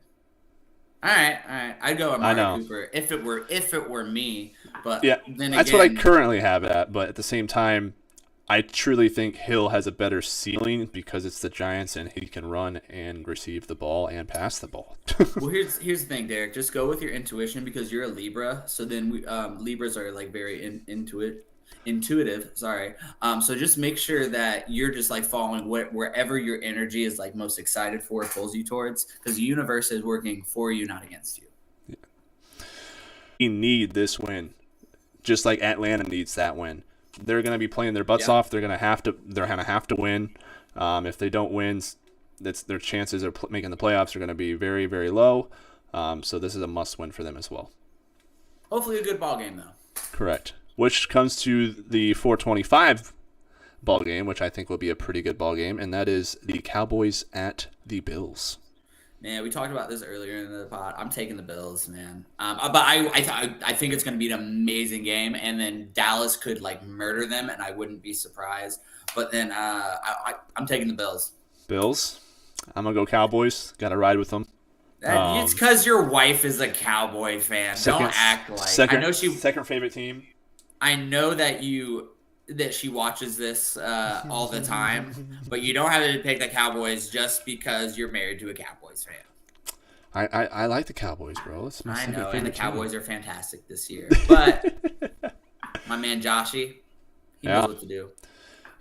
All right. I'd go Amari Cooper if it were me. But Yeah, then that's what I currently have it at. But at the same time, I truly think Hill has a better ceiling because it's the Giants and he can run and receive the ball and pass the ball. Well, here's the thing, Derek. Just go with your intuition because you're a Libra. So then Libras are like very intuitive. Sorry. So just make sure that you're just like following wherever your energy is like most excited for, pulls you towards, because the universe is working for you, not against you. Yeah. We need this win, just like Atlanta needs that win. They're going to be playing their butts off. They're going to have to win. If they don't win, their chances of making the playoffs are going to be very, very low. So this is a must-win for them as well. Hopefully a good ball game, though. Correct. Which comes to the 425 ball game, which I think will be a pretty good ball game, and that is the Cowboys at the Bills. Man, we talked about this earlier in the pod. I'm taking the Bills, man. But I think it's going to be an amazing game, and then Dallas could like murder them, and I wouldn't be surprised. But then I'm taking the Bills. Bills. I'm gonna go Cowboys. Got to ride with them. It's because your wife is a Cowboy fan. Don't act like. I know second favorite team. I know that she watches this all the time, but you don't have to pick the Cowboys just because you're married to a Cowboys fan. I like the Cowboys, bro. I know, and the Cowboys are fantastic this year. But my man Joshy, he knows what to do.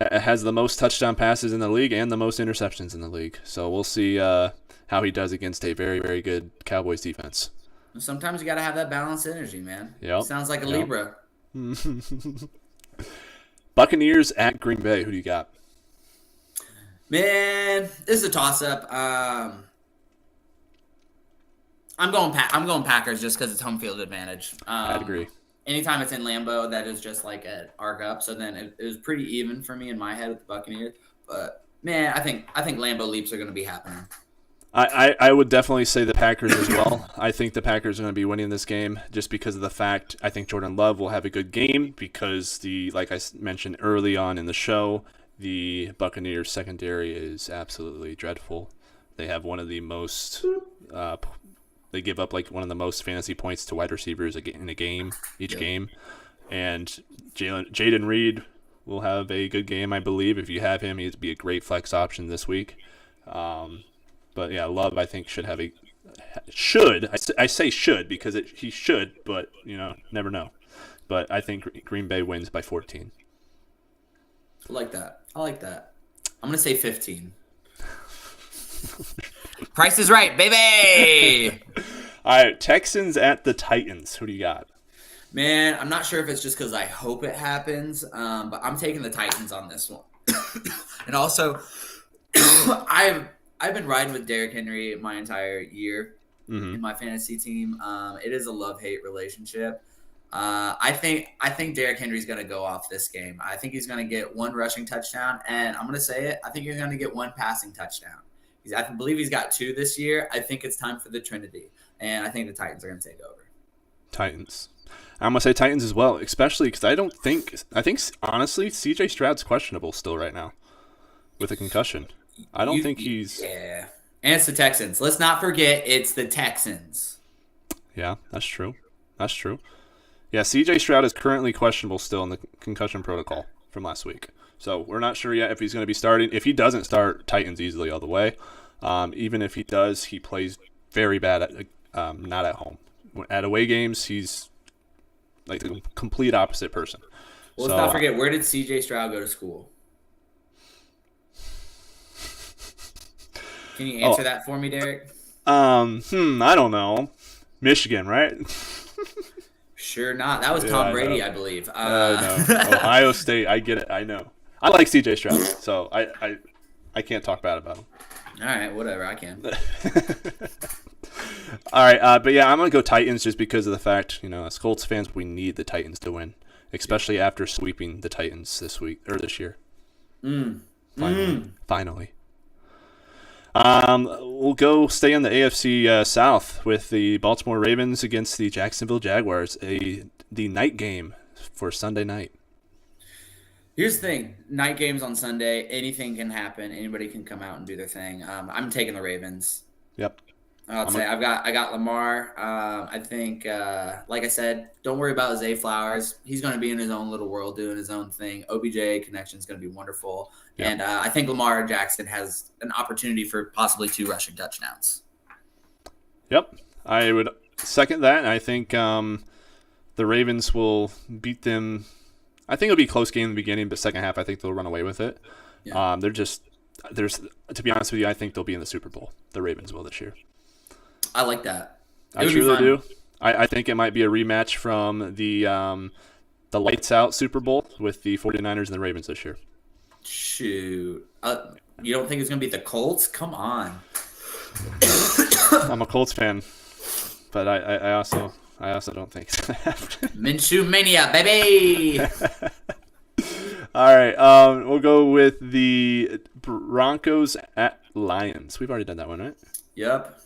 It has the most touchdown passes in the league and the most interceptions in the league. So we'll see how he does against a very, very good Cowboys defense. Sometimes you got to have that balanced energy, man. Yep. Sounds like a Libra. Buccaneers at Green Bay. Who do you got? Man, this is a toss-up. I'm going Packers just because it's home field advantage. I'd agree. Anytime it's in Lambeau, that is just like an arc up. So then it was pretty even for me in my head with the Buccaneers. But man, I think Lambeau leaps are going to be happening. I would definitely say the Packers as well. I think the Packers are going to be winning this game just because of the fact I think Jordan Love will have a good game because like I mentioned early on in the show, the Buccaneers secondary is absolutely dreadful. They have one of the most they give up like one of the most fantasy points to wide receivers in a game each game. And Jaden Reed will have a good game, I believe. If you have him, he'd be a great flex option this week. But yeah, Love I think should have I say should because he should, but never know. But I think Green Bay wins by 14. I like that. I'm gonna say 15. Price is right, baby. All right, Texans at the Titans. Who do you got? Man, I'm not sure if it's just because I hope it happens, but I'm taking the Titans on this one. And also, I've been riding with Derrick Henry my entire year in my fantasy team. It is a love-hate relationship. I think Derrick Henry's going to go off this game. I think he's going to get one rushing touchdown, and I'm going to say it. I think he's going to get one passing touchdown. I believe he's got 2 this year. I think it's time for the Trinity, and I think the Titans are going to take over. Titans. I'm going to say Titans as well, especially because I think honestly, CJ Stroud's questionable still right now with a concussion. I don't think he's... Yeah. And it's the Texans. Let's not forget it's the Texans. Yeah, that's true. Yeah, CJ Stroud is currently questionable still in the concussion protocol from last week. So we're not sure yet if he's going to be starting. If he doesn't start, Titans easily all the way. Even if he does, he plays very bad not at home. At away games, he's like the complete opposite person. Well, let's not forget, where did CJ Stroud go to school? Can you answer that for me, Derek? I don't know. Michigan, right? Sure not. That was Tom Brady, I believe. No. Ohio State. I get it. I know. I like CJ Stroud, so I can't talk bad about him. All right, whatever. I can. All right, but yeah, I'm gonna go Titans just because of the fact, as Colts fans, we need the Titans to win, especially after sweeping the Titans this year. Finally. We'll go stay on the AFC South with the Baltimore Ravens against the Jacksonville Jaguars, the night game for Sunday night. Here's the thing: night games on Sunday, anything can happen. Anybody can come out and do their thing. I'm taking the Ravens. Yep. I got Lamar. I think, like I said, don't worry about Zay Flowers. He's going to be in his own little world doing his own thing. OBJ connection is going to be wonderful. Yeah. And I think Lamar Jackson has an opportunity for possibly 2 rushing touchdowns. Yep. I would second that. I think the Ravens will beat them. I think it'll be a close game in the beginning, but second half I think they'll run away with it. Yeah. To be honest with you, I think they'll be in the Super Bowl. The Ravens will this year. I like that. I truly do. I think it might be a rematch from the Lights Out Super Bowl with the 49ers and the Ravens this year. Shoot. You don't think it's going to be the Colts? Come on. I'm a Colts fan, but I also don't think it's going to happen. Minshew Mania, baby! All right, we'll go with the Broncos at Lions. We've already done that one, right? Yep.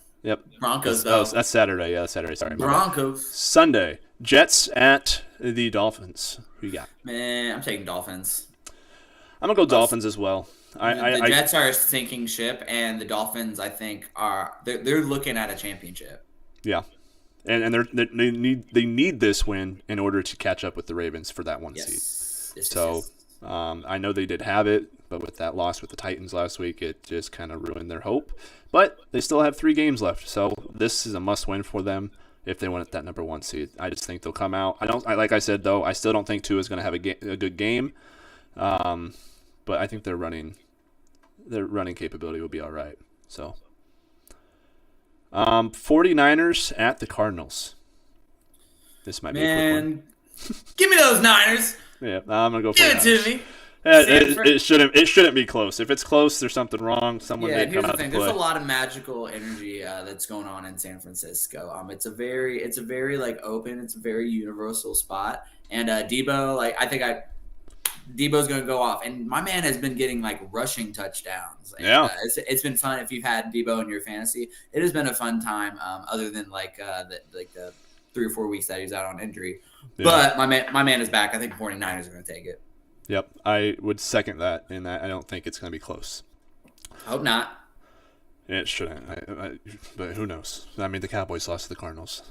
Broncos, though. Oh, that's Saturday. Yeah, Saturday. Sorry. Broncos. Sunday, Jets at the Dolphins. Who you got? Man, I'm taking Dolphins. I'm going to go Dolphins as well. The Jets are a sinking ship, and the Dolphins, I think, they're looking at a championship. Yeah. And they need this win in order to catch up with the Ravens for that one seed. Yes. I know they did have it, but with that loss with the Titans last week, it just kind of ruined their hope. But they still have 3 games left, so this is a must-win for them if they want that number 1 seed. I just think they'll come out. Like I said though, I still don't think Tua is going to have a good game, but I think their running capability will be all right. So, 49ers at the Cardinals. This might be a quick one. Give me those Niners. Yeah, I'm gonna go for Give it to me. It shouldn't be close. If it's close, there's something wrong. Someone may come out to play. There's a lot of magical energy that's going on in San Francisco. It's a very like open. It's a very universal spot. And Debo, Debo's gonna go off. And my man has been getting like rushing touchdowns. And, it's been fun if you've had Debo in your fantasy. It has been a fun time. Other than the 3 or 4 weeks that he's out on injury. Yeah. But my man is back. I think 49ers are going to take it. Yep, I would second that, and I don't think it's going to be close. Hope not. It shouldn't, but who knows? I mean, the Cowboys lost to the Cardinals.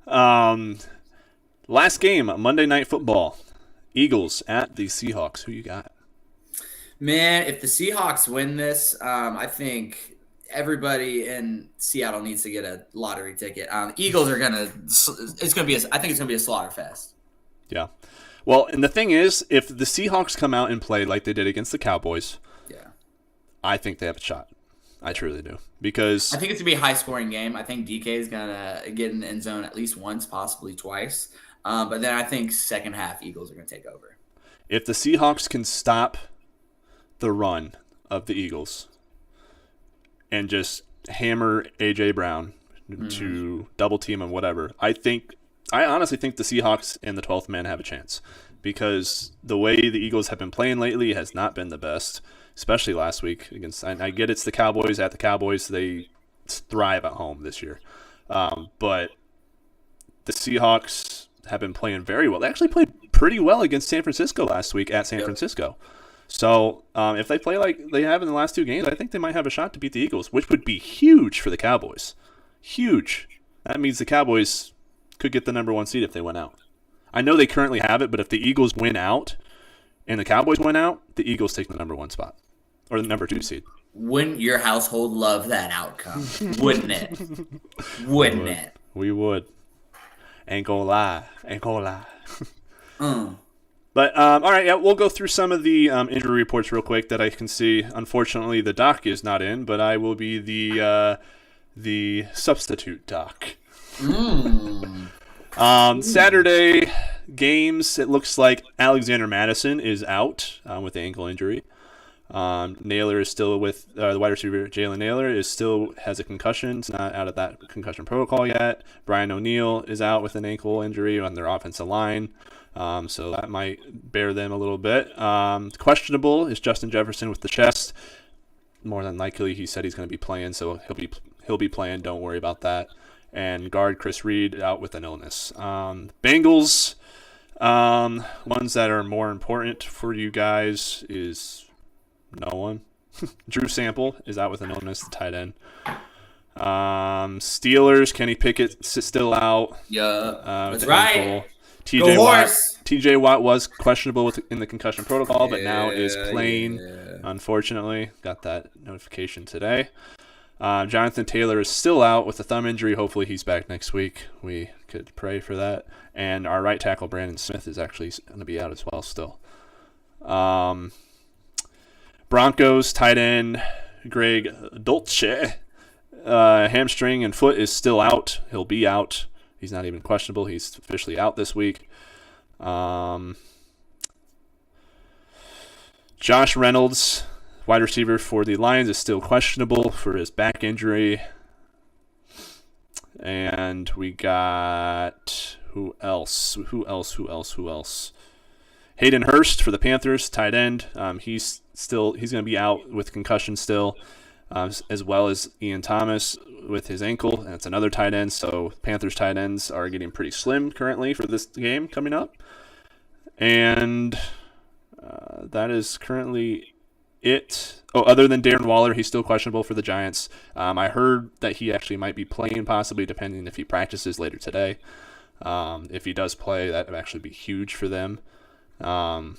Last game, Monday Night Football. Eagles at the Seahawks. Who you got? Man, if the Seahawks win this, I think everybody in Seattle needs to get a lottery ticket. Eagles are I think it's going to be a slaughter fest. Yeah. Well, and the thing is, if the Seahawks come out and play like they did against the Cowboys, I think they have a shot. I truly do. Because I think it's going to be a high-scoring game. I think DK is going to get in the end zone at least once, possibly twice. But then I think second half, Eagles are going to take over. If the Seahawks can stop the run of the Eagles and just hammer A.J. Brown to double team and whatever, I honestly think the Seahawks and the 12th man have a chance because the way the Eagles have been playing lately has not been the best, especially last week against. I get it's the Cowboys. At the Cowboys, they thrive at home this year, but the Seahawks have been playing very well. They actually played pretty well against San Francisco last week at San Francisco. So if they play like they have in the last 2 games, I think they might have a shot to beat the Eagles, which would be huge for the Cowboys. Huge. That means the Cowboys could get the number 1 seed if they went out. I know they currently have it, but if the Eagles win out and the Cowboys win out, the Eagles take the number 1 spot or the number 2 seed. Wouldn't your household love that outcome? Wouldn't it? Wouldn't it? We would. Ain't gonna lie. But, all right, we'll go through some of the injury reports real quick that I can see. Unfortunately, the doc is not in, but I will be the substitute doc. Saturday games, it looks like Alexander Madison is out with the ankle injury. Naylor is still with the wide receiver. Jalen Naylor has a concussion. It's not out of that concussion protocol yet. Brian O'Neill is out with an ankle injury on their offensive line. So that might bear them a little bit. Questionable is Justin Jefferson with the chest. More than likely, he said he's going to be playing, so he'll be playing. Don't worry about that. And guard Chris Reed out with an illness. Bengals, ones that are more important for you guys is no one. Drew Sample is out with an illness, the tight end. Steelers, Kenny Pickett's still out. Yeah, that's right. Ankle. TJ Watt was questionable in the concussion protocol, but now is playing. Unfortunately, got that notification today. Jonathan Taylor is still out with a thumb injury. Hopefully he's back next week. We could pray for that. And our right tackle, Brandon Smith, is actually going to be out as well still. Broncos tight end Greg Dulce, hamstring and foot is still out. He'll be out. He's not even questionable. He's officially out this week. Josh Reynolds, wide receiver for the Lions, is still questionable for his back injury. And we got who else? Hayden Hurst for the Panthers, tight end. He's going to be out with concussion still, as well as Ian Thomas with his ankle. And it's another tight end. So Panthers tight ends are getting pretty slim currently for this game coming up. And that is currently it. Oh, other than Darren Waller, he's still questionable for the Giants. I heard that he actually might be playing, possibly, depending if he practices later today. If he does play, that would actually be huge for them. But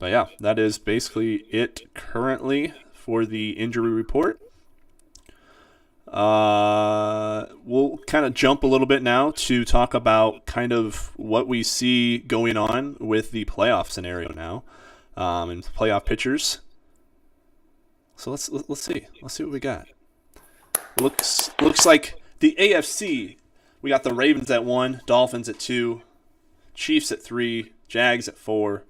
yeah, that is basically it currently for the injury report. We'll kind of jump a little bit now to talk about kind of what we see going on with the playoff scenario now, and playoff pitchers. So let's see what we got. Looks like the AFC. We got the Ravens at 1, Dolphins at 2, Chiefs at 3, Jags at 4,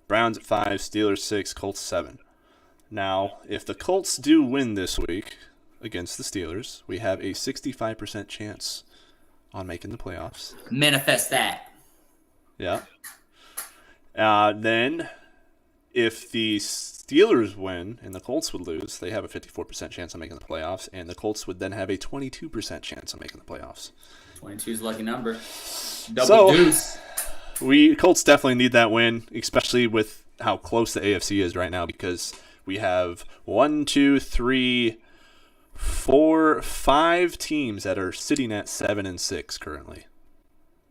Browns at 5, Steelers 6, Colts 7. Now, if the Colts do win this week against the Steelers, we have a 65% chance on making the playoffs. Manifest that. Yeah. Then, if the Steelers win and the Colts would lose, they have a 54% chance on making the playoffs, and the Colts would then have a 22% chance on making the playoffs. 22 is a lucky number. Double deuce. Colts definitely need that win, especially with how close the AFC is right now, because we have 5 teams that are sitting at 7-6 currently.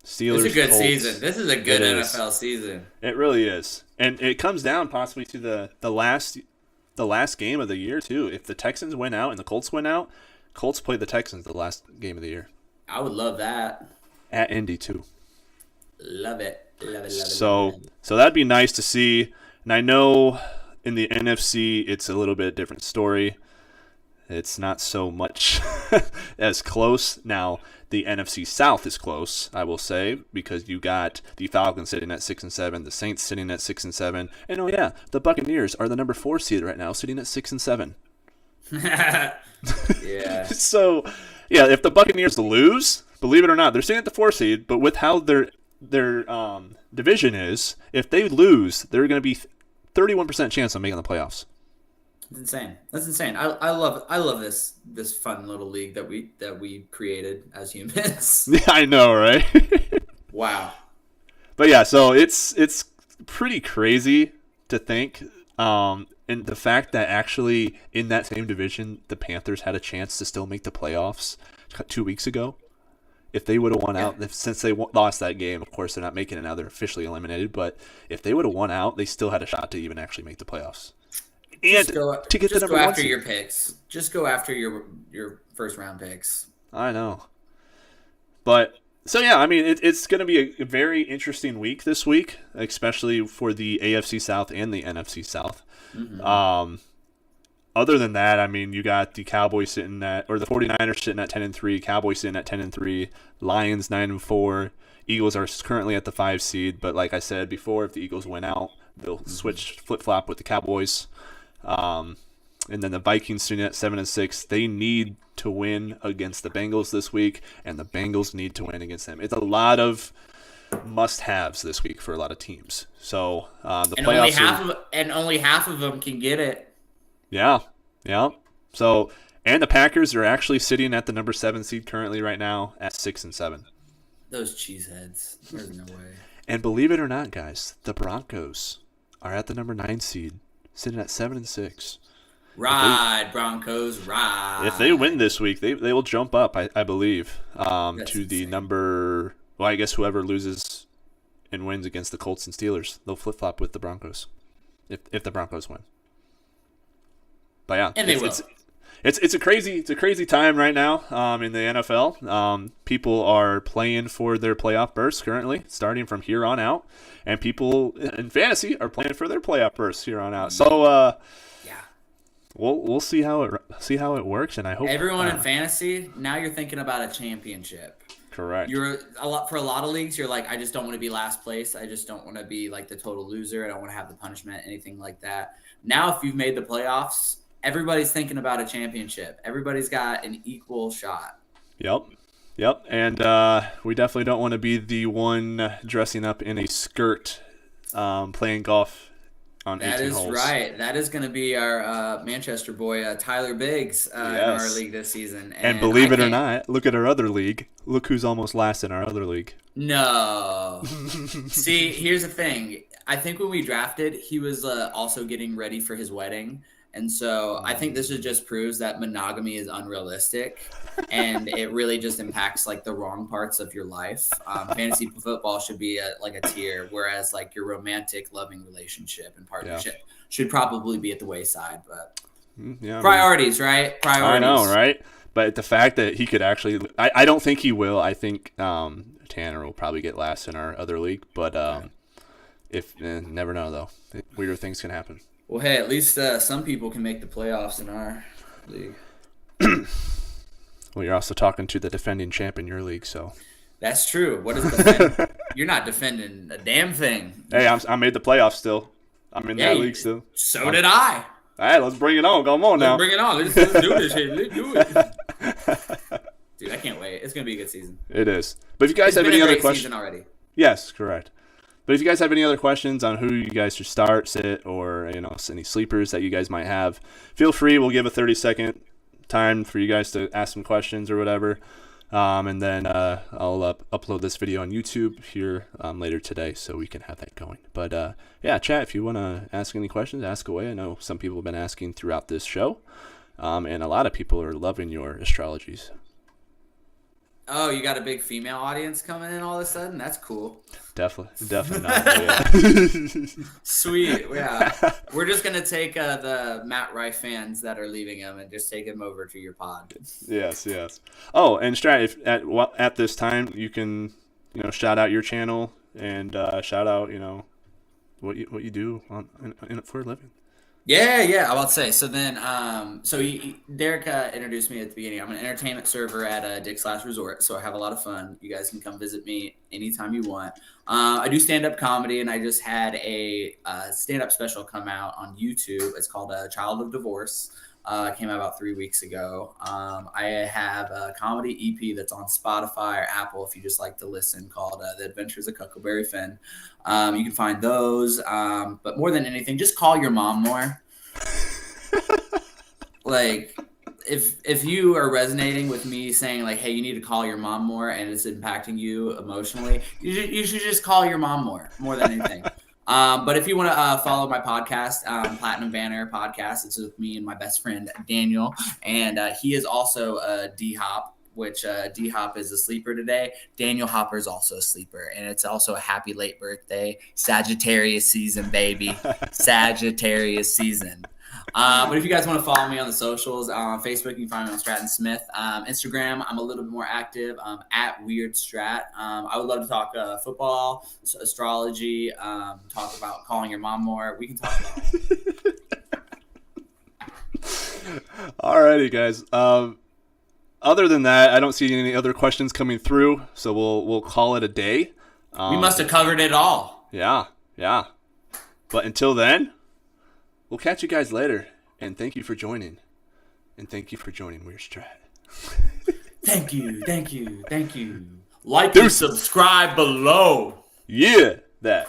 Steelers. It's a good Colts. Season. This is a good NFL season. It really is, and it comes down possibly to the last game of the year too. If the Texans win out and the Colts win out, Colts play the Texans the last game of the year. I would love that. At Indy too. Love it. So that'd be nice to see. And I know in the NFC it's a little bit different story. It's not so much as close. Now, the NFC South is close, I will say, because you got the Falcons sitting at 6-7, the Saints sitting at 6-7, and oh yeah, the Buccaneers are the number 4 seed right now, sitting at 6-7. Yeah. So, yeah, if the Buccaneers lose, believe it or not, they're sitting at the 4 seed, but with how their division is, if they lose, they're going to be 31% chance of making the playoffs. It's insane. That's insane. I love this fun little league that we created as humans. Yeah, I know, right? Wow. But yeah, so it's pretty crazy to think, and the fact that actually in that same division, the Panthers had a chance to still make the playoffs 2 weeks ago. If they would have won out, since they lost that game, of course they're not making it now; they're officially eliminated. But if they would have won out, they still had a shot to even actually make the playoffs. And to get the number 1 seed. Just go after your picks. Just go after your first round picks. I know. But so yeah, I mean it's going to be a very interesting week this week, especially for the AFC South and the NFC South. Mm-hmm. Other than that, I mean, you got the Cowboys the 49ers sitting at 10-3, Cowboys sitting at 10-3, Lions 9-4, Eagles are currently at the 5 seed, but like I said before, if the Eagles win out, they'll switch flip-flop with the Cowboys. And then the Vikings sitting at 7-6. They need to win against the Bengals this week, and the Bengals need to win against them. It's a lot of must-haves this week for a lot of teams. So the playoffs only half of them can get it. Yeah. So, and the Packers are actually sitting at the number 7 seed currently right now at 6-7. Those cheeseheads. There's no way. And believe it or not, guys, the Broncos are at the number 9 seed, sitting at 7-6. Ride, Broncos, ride. If they win this week, they will jump up, I believe, to the number. Well, I guess whoever loses and wins against the Colts and Steelers, they'll flip flop with the Broncos, if the Broncos win. But yeah, and it's a crazy time right now in the NFL. People are playing for their playoff berths currently, starting from here on out, and people in fantasy are playing for their playoff berths here on out. So we'll see how it works, and I hope everyone in fantasy now you're thinking about a championship. Correct. For a lot of leagues, you're like, I just don't want to be last place. I just don't want to be like the total loser. I don't want to have the punishment, anything like that. Now, if you've made the playoffs, everybody's thinking about a championship. Everybody's got an equal shot. Yep. And we definitely don't want to be the one dressing up in a skirt, playing golf on 18 holes. That is right. That is going to be our Manchester boy, Tyler Biggs, in our league this season. And believe it or not, look at our other league. Look who's almost last in our other league. No. See, here's the thing. I think when we drafted, he was also getting ready for his wedding. And so I think this just proves that monogamy is unrealistic, and it really just impacts like the wrong parts of your life. Fantasy football should be like a tier, whereas like your romantic, loving relationship and partnership should probably be at the wayside. But priorities, right? Priorities. I know, right? But the fact that he could actually, I don't think he will. I think Tanner will probably get last in our other league, but never know though. Weirder things can happen. Well, hey, at least some people can make the playoffs in our league. Well, you're also talking to the defending champ in your league, so. That's true. What is defending? You're not defending a damn thing. Hey, I made the playoffs still. I'm in that league still. So did I. All right, let's bring it on. Come on now. Let's bring it on. Let's do this shit. Let's do it. Dude, I can't wait. It's going to be a good season. It is. But if you guys have any other questions. Season already. Yes, correct. But if you guys have any other questions on who you guys should start, sit, or any sleepers that you guys might have, feel free. We'll give a 30-second time for you guys to ask some questions or whatever, and then I'll upload this video on YouTube here later today so we can have that going. But chat, if you want to ask any questions, ask away. I know some people have been asking throughout this show, and a lot of people are loving your astrologies. Oh, you got a big female audience coming in all of a sudden? That's cool. Definitely not. Yeah. Sweet. Yeah. We're just going to take the Matt Rife fans that are leaving him and just take them over to your pod. Yes. Oh, and Strat, if at this time you can, shout out your channel and shout out, what you do for a living. Yeah, I'm about to say. So then, Derek introduced me at the beginning. I'm an entertainment server at Dick's Last Resort, so I have a lot of fun. You guys can come visit me anytime you want. I do stand-up comedy, and I just had a stand-up special come out on YouTube. It's called Child of Divorce. Came out about 3 weeks ago. I have a comedy EP that's on Spotify or Apple if you just like to listen, called The Adventures of Cuckleberry Finn. You can find those. But more than anything, just call your mom more. Like, if you are resonating with me saying, like, hey, you need to call your mom more and it's impacting you emotionally, you should just call your mom more than anything. But if you want to follow my podcast, Platinum Banner Podcast, it's with me and my best friend, Daniel. And he is also a D-Hop, which D-Hop is a sleeper today. Daniel Hopper is also a sleeper. And it's also a happy late birthday. Sagittarius season, baby. Sagittarius season. But if you guys want to follow me on the socials, on Facebook, you can find me on Stratton Smith. Instagram, I'm a little bit more active, at Weird Strat. I would love to talk football, astrology, talk about calling your mom more. We can talk about it. Alrighty, guys. Other than that, I don't see any other questions coming through, so we'll call it a day. We must have covered it all. Yeah. But until then, we'll catch you guys later. And thank you for joining. And thank you for joining We're Strat. Thank you. Like and subscribe below. Yeah, that.